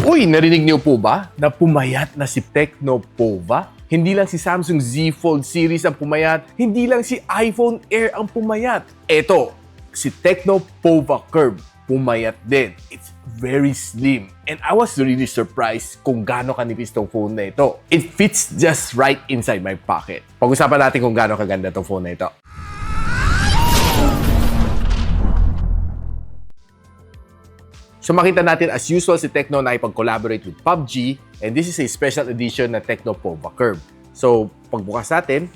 Uy, narinig niyo po ba na pumayat na si Tecno Pova? Hindi lang si Samsung Z Fold series ang pumayat, hindi lang si iPhone Air ang pumayat. Eto, si Tecno Pova Curve pumayat din. It's very slim and I was really surprised kung gaano kanipis tong phone na ito. It fits just right inside my pocket. Pag-usapan natin kung gaano kaganda tong phone na ito. So makita natin as usual si Tecno na ipag-collaborate with PUBG and this is a special edition na Tecno Pova Curve. So pagbukas natin,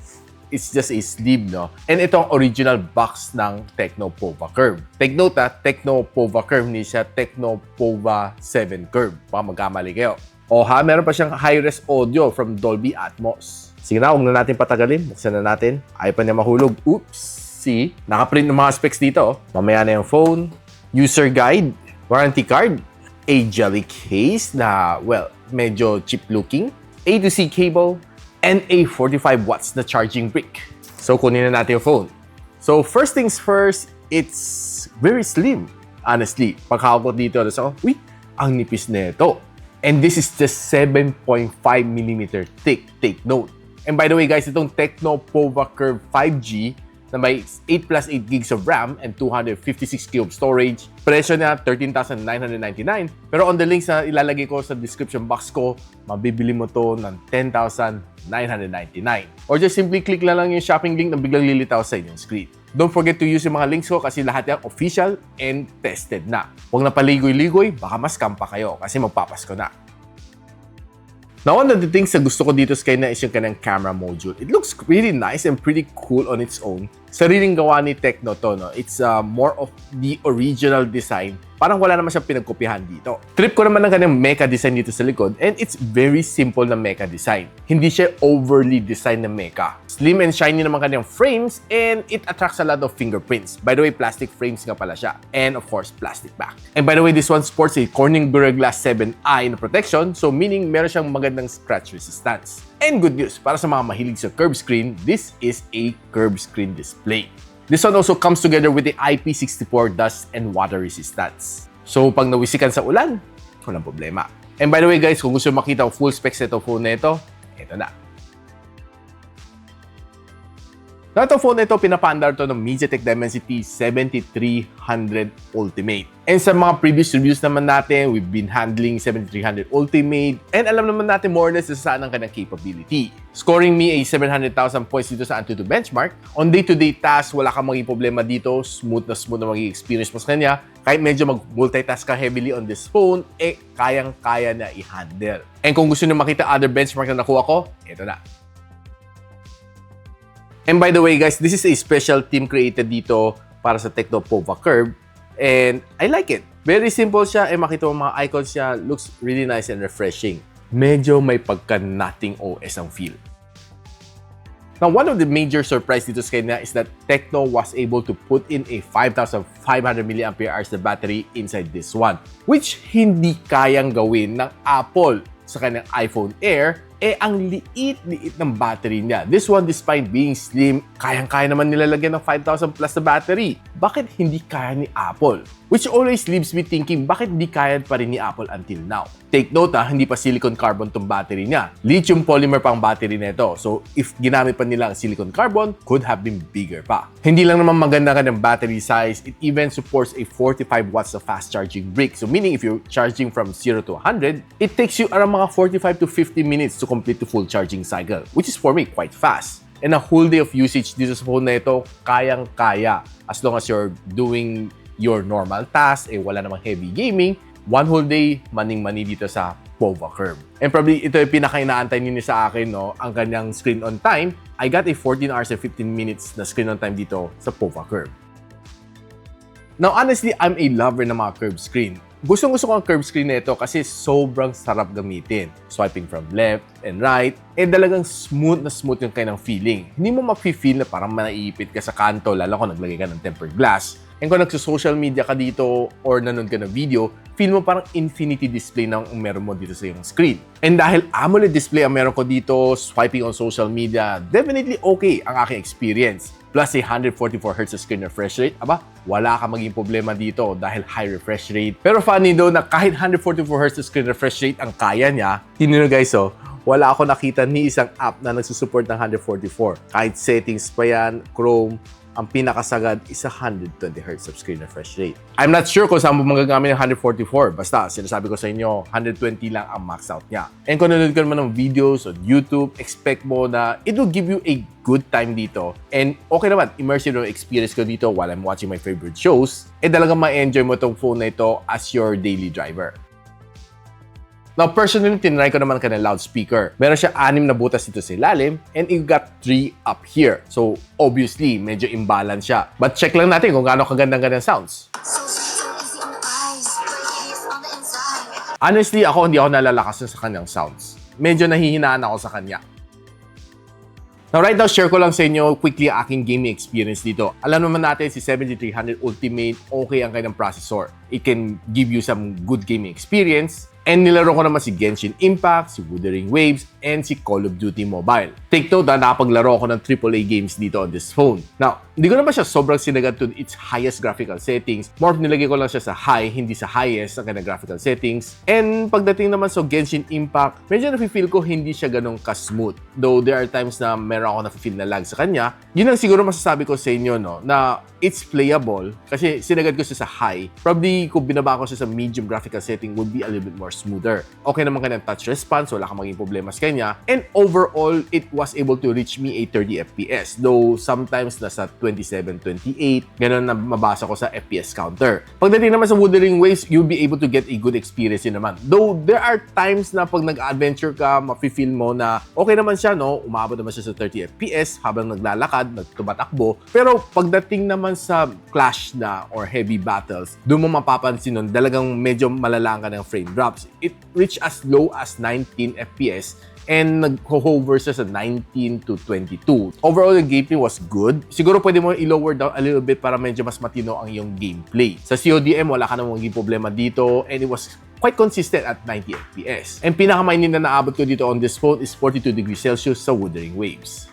it's just a sleeve, no? And ito ang original box ng Tecno Pova Curve. Take note Tecno Pova Curve ni siya Tecno Pova 7 Curve. Baka magkamali kayo. O ha, meron pa siyang high-res audio from Dolby Atmos. Sige na, huwag na natin patagalin. Buksan na natin. Ayaw pa niya mahulog. Oops! See? Nakaprint ng mga specs dito. Mamaya na yung phone. User guide. Warranty card, a jelly case na, well, medyo cheap looking, A to C cable, and a 45 watts na charging brick. So, kunin na natin yung phone. So, first things first, it's very slim. Honestly, paghawak ko dito, uy, ang nipis na ito. And this is just 7.5mm thick. Take note. And by the way, guys, itong Tecno Pova Curve 5G na may 8 plus 8 gigs of RAM and 256 GB of storage. Presyo niya, 13,999. Pero on the links na ilalagay ko sa description box ko, mabibili mo to ng 10,999. Or just simply click lang yung shopping link na biglang lilitaw sa inyong screen. Don't forget to use yung mga links ko kasi lahat yan official and tested na. Huwag na paligoy-ligoy, baka mas scam pa kayo kasi magpapasko na. Now, one of the things na gusto ko dito sa kanya is yung kanyang camera module. It looks really nice and pretty cool on its own. Sariling gawa ni Tecno to, no? It's more of the original design. Parang wala naman siyang pinagkopyahan dito. Trip ko naman ng kanyang mecha design dito sa likod and it's very simple na mecha design. Hindi siya overly designed na mecha. Slim and shiny naman kanyang frames and it attracts a lot of fingerprints. By the way, plastic frames nga pala siya. And of course, plastic back. And by the way, this one sports a Corning Gorilla Glass 7i na protection. So meaning meron siyang magandang scratch resistance. And good news, para sa mga mahilig sa curved screen, this is a curved screen display. This one also comes together with the IP64 dust and water resistance. So pag nawisikan sa ulan, walang problema. And by the way guys, kung gusto makita ang full specs nito phone na ito na. Now, itong phone na ito, pinapandar to ng MediaTek Dimensity 7300 Ultimate. And sa mga previous reviews naman natin, we've been handling 7300 Ultimate. And alam naman natin more or less saan ang kanyang capability. Scoring me a 700,000 points dito sa Antutu benchmark. On day-to-day tasks, wala kang maging problema dito. Smooth na maging experience mo sa kanya. Kahit medyo mag-multitask ka heavily on this phone, kayang-kaya na i-handle. And kung gusto nyo makita other benchmark na nakuha ko, ito na. And by the way guys, this is a special team created dito para sa Tecno Pova Curve. And I like it. Very simple siya. Makita mo mga icons siya. Looks really nice and refreshing. Medyo may pagka-nothing OS ang feel. Now, one of the major surprise dito sa kanya is that Tecno was able to put in a 5,500 mAh na battery inside this one. Which hindi kayang gawin ng Apple sa kanyang iPhone Air. Ang liit-liit ng battery niya. This one, despite being slim, kayang-kaya naman nilalagyan ng 5,000 plus na battery. Bakit hindi kaya ni Apple? Which always leaves me thinking, bakit hindi kaya pa rin ni Apple until now? Take note hindi pa silicon carbon tong battery niya. Lithium polymer pa ang battery nito. So, if ginamit pa nila ang silicon carbon, could have been bigger pa. Hindi lang naman maganda kanyang battery size, it even supports a 45 watts of fast charging brick. So, meaning if you're charging from 0 to 100, it takes you around mga 45 to 50 minutes to complete the full charging cycle, which is for me quite fast. And a whole day of usage dito sa phone na ito, kayang-kaya. As long as you're doing your normal tasks, wala namang heavy gaming, one whole day, maning-mani dito sa Pova Curve. And probably ito yung pinaka-inaantay niyo sa akin, no? Ang kanyang screen on time. I got a 14 hours and 15 minutes na screen on time dito sa Pova Curve. Now, honestly, I'm a lover ng mga curved screen. Gustong-gusto ko ang curved screen na ito kasi sobrang sarap gamitin. Swiping from left and right, talagang smooth yung kanyang feeling. Hindi mo ma-feel na parang manaipit ka sa kanto, lalo kung naglagay ka ng tempered glass. And kung nagso-social media ka dito or nanonood ka ng video, feel mo parang infinity display na ang meron mo dito sa iyong screen. And dahil AMOLED display ang meron ko dito, swiping on social media, definitely okay ang aking experience. Plus a 144Hz screen refresh rate, wala ka maging problema dito dahil high refresh rate. Pero funny though na kahit 144Hz screen refresh rate ang kaya niya, hindi guys, wala ako nakita ni isang app na nagsusupport ng 144. Kahit settings pa yan, Chrome, ang pinakasagad is 120Hz screen refresh rate. I'm not sure kung saan mo magagamit ng 144. Basta, sinasabi ko sa inyo, 120 lang ang max out niya. And kung nanonood ka naman ng videos on YouTube, expect mo na it will give you a good time dito. And okay naman, immersive yung experience ko dito while I'm watching my favorite shows. Eh talagang ma-enjoy mo tong phone na ito as your daily driver. Now, personally, tinry ko naman kanyang loudspeaker. Meron siya 6 na butas dito sa ilalim and you got 3 up here. So, obviously, medyo imbalance siya. But check lang natin kung gaano kagandang sounds. Honestly, hindi ako nalalakas sa kanyang sounds. Medyo nahihinaan ako sa kanya. Now, right now, share ko lang sa inyo quickly ang aking gaming experience dito. Alam naman natin, si 7300 Ultimate, okay ang kanyang processor. It can give you some good gaming experience. And nilaro ko naman si Genshin Impact, si Wuthering Waves, and si Call of Duty Mobile. Take note na nakapaglaro ako ng AAA games dito on this phone. Now, hindi ko naman siya sobrang sinagad to its highest graphical settings. More nilagay ko lang siya sa high, hindi sa highest ang kanyang graphical settings. And pagdating naman sa Genshin Impact, medyo nafe-feel ko hindi siya ganun ka-smooth. Though there are times na meron ako nafe-feel na lag sa kanya. Yun ang siguro masasabi ko sa inyo, na it's playable kasi sinagad ko siya sa high. Probably kung binaba ko siya sa medium graphical setting would be a little bit more smoother. Okay naman kanyang touch response, wala kang maging problema sa kanya. And overall, it was able to reach me a 30 FPS. Though sometimes nasa 27, 28, ganun na mabasa ko sa FPS counter. Pagdating naman sa Wuthering Waves, you'll be able to get a good experience yun naman. Though there are times na pag nag-adventure ka, mafe-feel mo na okay naman siya, umabot naman siya sa 30 FPS habang naglalakad, tumatakbo. Pero pagdating naman sa clash na or heavy battles, doon mo mapapansin nun, talagang medyo malalang ka ng frame drops. It reached as low as 19 FPS and nag-hover siya sa 19 to 22. Overall, the gameplay was good. Siguro pwede mo i-lower down a little bit para medyo mas matino ang iyong gameplay. Sa CODM, wala ka namang maging problema dito and it was quite consistent at 90 FPS. And pinakamainin na naabot ko dito on this phone is 42 degrees Celsius sa Wuthering Waves.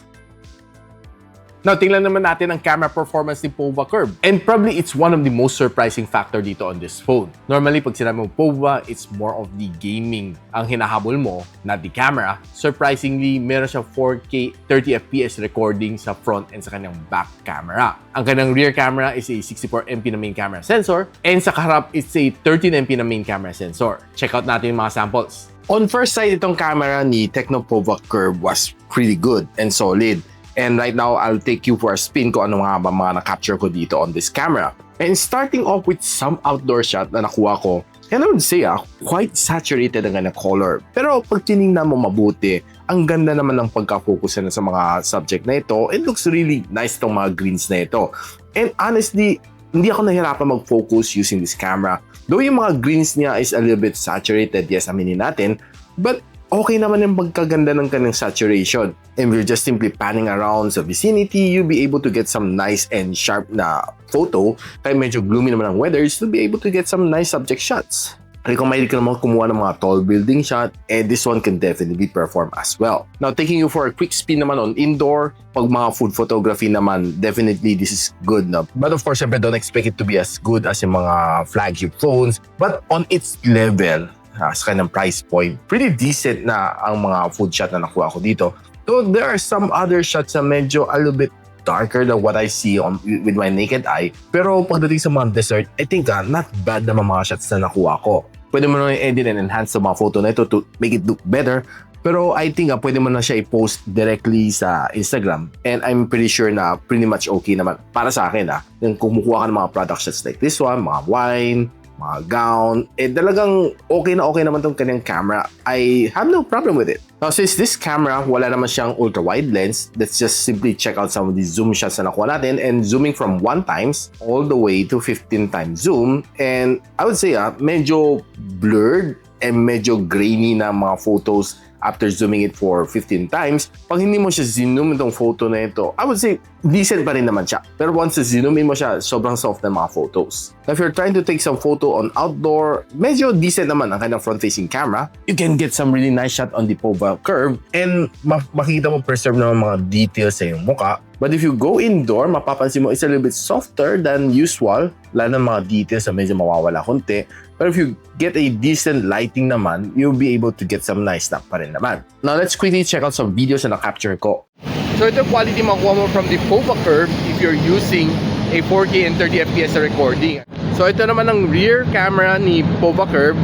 Now, tingnan naman natin ang camera performance ni Pova Curve. And probably it's one of the most surprising factor dito on this phone. Normally, pag sinabi mo Pova, it's more of the gaming ang hinahabol mo, not the camera. Surprisingly, meron siyang 4K 30 FPS recording sa front and sa kanyang back camera. Ang kanyang rear camera is a 64MP na main camera sensor and sa kaharap, it's a 13MP na main camera sensor. Check out natin yung mga samples. On first sight, itong camera ni Tecno Pova Curve was pretty good and solid. And right now, I'll take you for a spin kung ano mga na-capture ko dito on this camera. And starting off with some outdoor shot na nakuha ko, and I would say, quite saturated ang ganda color. Pero pag tinignan mo mabuti, ang ganda naman ng pagka-focus na sa mga subject na ito. It looks really nice itong mga greens na ito. And honestly, hindi ako nahirapan mag-focus using this camera. Though yung mga greens niya is a little bit saturated, yes, aminin natin, but okay naman yung pagkaganda ng kanyang saturation. And we're just simply panning around sa vicinity, you'll be able to get some nice and sharp na photo. Kahit medyo gloomy naman ang weather, you'll be able to get some nice subject shots. Kung mahilig ka naman kumuha ng mga tall building shot, this one can definitely perform as well. Now, taking you for a quick spin naman on indoor, pag mga food photography naman, definitely this is good na. But of course, syempre, don't expect it to be as good as yung mga flagship phones. But on its level, sa kanyang price point, pretty decent na ang mga food shot na nakuha ko dito. So there are some other shots na medyo a little bit darker than what I see with my naked eye. Pero pagdating sa mga dessert, I think not bad na mga shots na nakuha ko. Pwede mo na edit and enhance sa mga photo na ito to make it look better. Pero I think pwede mo na siya i-post directly sa Instagram. And I'm pretty sure na pretty much okay naman. Para sa akin, yung kumukuha ka ng mga product shots like this one, mga wine, mga gown, talagang okay naman tong kanyang camera. I have no problem with it. Now, since this camera, wala naman siyang ultra-wide lens, let's just simply check out some of these zoom shots na nakuha natin and zooming from 1 times all the way to 15 times zoom. And I would say, medyo blurred medyo grainy na mga photos after zooming it for 15 times. Pag hindi mo siya zoom itong photo na ito, I would say decent pa rin naman siya. Pero once zoom in mo siya, sobrang soft na mga photos. Now, if you're trying to take some photo on outdoor, medyo decent naman ang kanyang front-facing camera. You can get some really nice shot on the Pova curve and makikita mo preserve naman mga details sa iyong mukha. But if you go indoor, mapapansin mo it's a little bit softer than usual. Lalo ng mga details na medyo mawawala konti. But if you get a decent lighting naman, you'll be able to get some nice stuff pa rin naman. Now, let's quickly check out some videos na na-capture ko. So, ito quality makuha mo from the Pova curve if you're using a 4K and 30 FPS recording. So, ito naman ang rear camera ni Pova curve.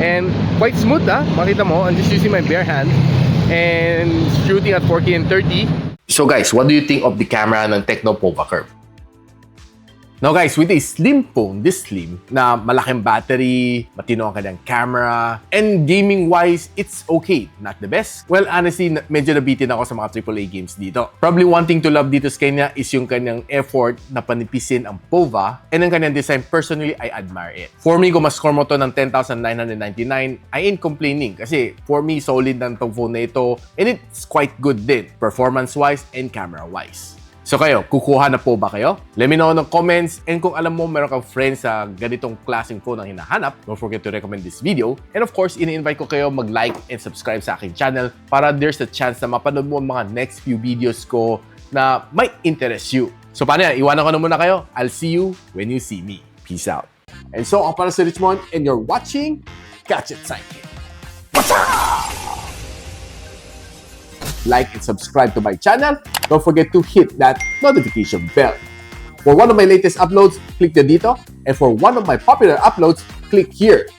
And quite smooth makita mo, I'm just using my bare hand and shooting at 4K and 30. So guys, what do you think of the camera ng Tecno Pova curve? Now guys, with a slim phone, this slim, na malaking battery, matino ang kanyang camera, and gaming-wise, it's okay. Not the best. Well, honestly, medyo nabitin ako sa mga AAA games dito. Probably one thing to love dito sa kanya is yung kanyang effort na panipisin ang Pova, and ang kanyang design, personally, I admire it. For me, kung mas-score mo to ng 10,999, I ain't complaining. Kasi for me, solid na itong phone na ito, and it's quite good din, performance-wise and camera-wise. So kayo, kukuha na po ba kayo? Let me know in the comments, and kung alam mo meron kang friends sa ganitong klaseng phone ang hinahanap, don't forget to recommend this video. And of course, ini-invite ko kayo mag-like and subscribe sa aking channel para there's a chance na mapanood mo ang mga next few videos ko na might interest you. So paano yan? Iwanan ko na muna kayo. I'll see you when you see me. Peace out. And so, ako para si Richmond, and you're watching Gadget Sidekick. What's up? Like and subscribe to my channel. Don't forget to hit that notification bell. For one of my latest uploads, click the dito. And for one of my popular uploads, click here.